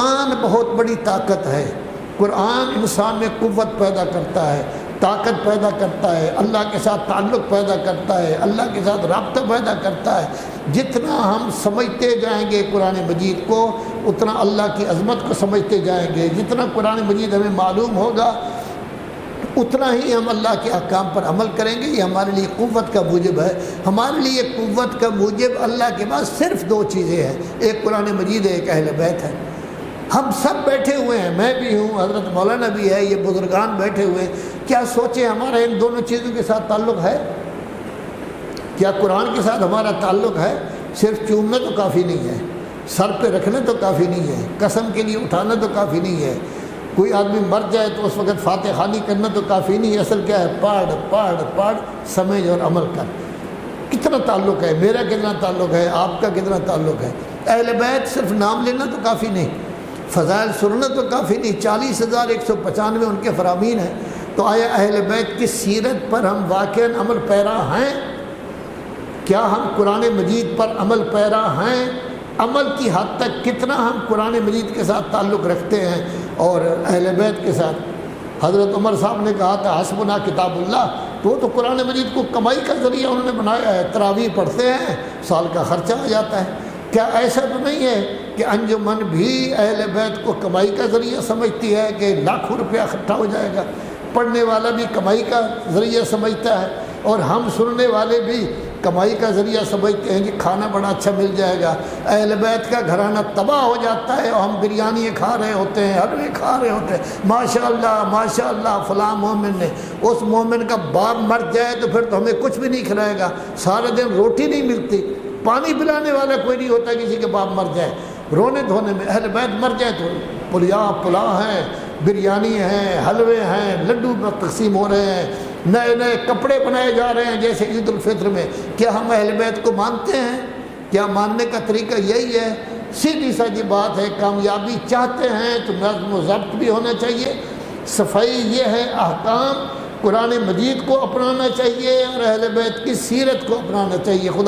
قرآن بہت بڑی طاقت ہے۔ قرآن انسان میں قوت پیدا کرتا ہے، طاقت پیدا کرتا ہے، اللہ کے ساتھ تعلق پیدا کرتا ہے، اللہ کے ساتھ رابطہ پیدا کرتا ہے۔ جتنا ہم سمجھتے جائیں گے قرآن مجید کو، اتنا اللہ کی عظمت کو سمجھتے جائیں گے۔ جتنا قرآن مجید ہمیں معلوم ہوگا، اتنا ہی ہم اللہ کے احکام پر عمل کریں گے۔ یہ ہمارے لیے قوت کا موجب ہے۔ ہمارے لیے قوت کا موجب اللہ کے پاس صرف دو چیزیں ہیں، ایک قرآن مجید ہے، ایک اہل بیت ہے۔ ہم سب بیٹھے ہوئے ہیں، میں بھی ہوں، حضرت مولانا بھی ہے، یہ بزرگان بیٹھے ہوئے ہیں۔ کیا سوچیں ہمارا ان دونوں چیزوں کے ساتھ تعلق ہے؟ کیا قرآن کے ساتھ ہمارا تعلق ہے؟ صرف چومنا تو کافی نہیں ہے، سر پہ رکھنا تو کافی نہیں ہے، قسم کے لیے اٹھانا تو کافی نہیں ہے، کوئی آدمی مر جائے تو اس وقت فاتح خوانی کرنا تو کافی نہیں ہے۔ اصل کیا ہے؟ پڑھ سمجھ اور عمل کر۔ کتنا تعلق ہے؟ میرا کتنا تعلق ہے؟ آپ کا کتنا تعلق ہے؟ اہل بیت صرف نام لینا تو کافی نہیں، فضائل سننا تو کافی نہیں، 40,195 ان کے فرامین ہیں۔ تو آیا اہل بیت کی سیرت پر ہم واقعاً عمل پیرا ہیں؟ کیا ہم قرآن مجید پر عمل پیرا ہیں؟ عمل کی حد تک کتنا ہم قرآن مجید کے ساتھ تعلق رکھتے ہیں اور اہل بیت کے ساتھ؟ حضرت عمر صاحب نے کہا تھا حسبنا کتاب اللہ، تو قرآن مجید کو کمائی کا ذریعہ انہوں نے بنایا ہے۔ تراویح پڑھتے ہیں، سال کا خرچہ آ جاتا ہے۔ کیا ایسا تو نہیں ہے کہ انجمن بھی اہل بیت کو کمائی کا ذریعہ سمجھتی ہے کہ لاکھوں روپیہ اکٹھا ہو جائے گا؟ پڑھنے والا بھی کمائی کا ذریعہ سمجھتا ہے، اور ہم سننے والے بھی کمائی کا ذریعہ سمجھتے ہیں کہ کھانا بڑا اچھا مل جائے گا۔ اہل بیت کا گھرانہ تباہ ہو جاتا ہے اور ہم بریانی کھا رہے ہوتے ہیں، حلوے کھا رہے ہوتے ہیں، ماشاء اللہ فلاں مومن نے۔ اس مومن کا باپ مر جائے تو پھر تو ہمیں کچھ بھی نہیں کھلائے گا، سارے دن روٹی نہیں ملتی، پانی پلانے والا کوئی نہیں ہوتا کسی کے باپ مر جائے۔ رونے دھونے میں اہل بیت مر جائے تو پلاؤ ہیں، بریانی ہیں، حلوے ہیں، لڈو تقسیم ہو رہے ہیں، نئے نئے کپڑے بنائے جا رہے ہیں جیسے عید الفطر میں۔ کیا ہم اہل بیت کو مانتے ہیں؟ کیا ماننے کا طریقہ یہی ہے؟ سیدھی سادی بات ہے، کامیابی چاہتے ہیں تو نظم و ضبط بھی ہونا چاہیے۔ صفائی یہ ہے، احکام قرآن مجید کو اپنانا چاہیے اور اہل بیت کی سیرت کو اپنانا چاہیے۔ خدا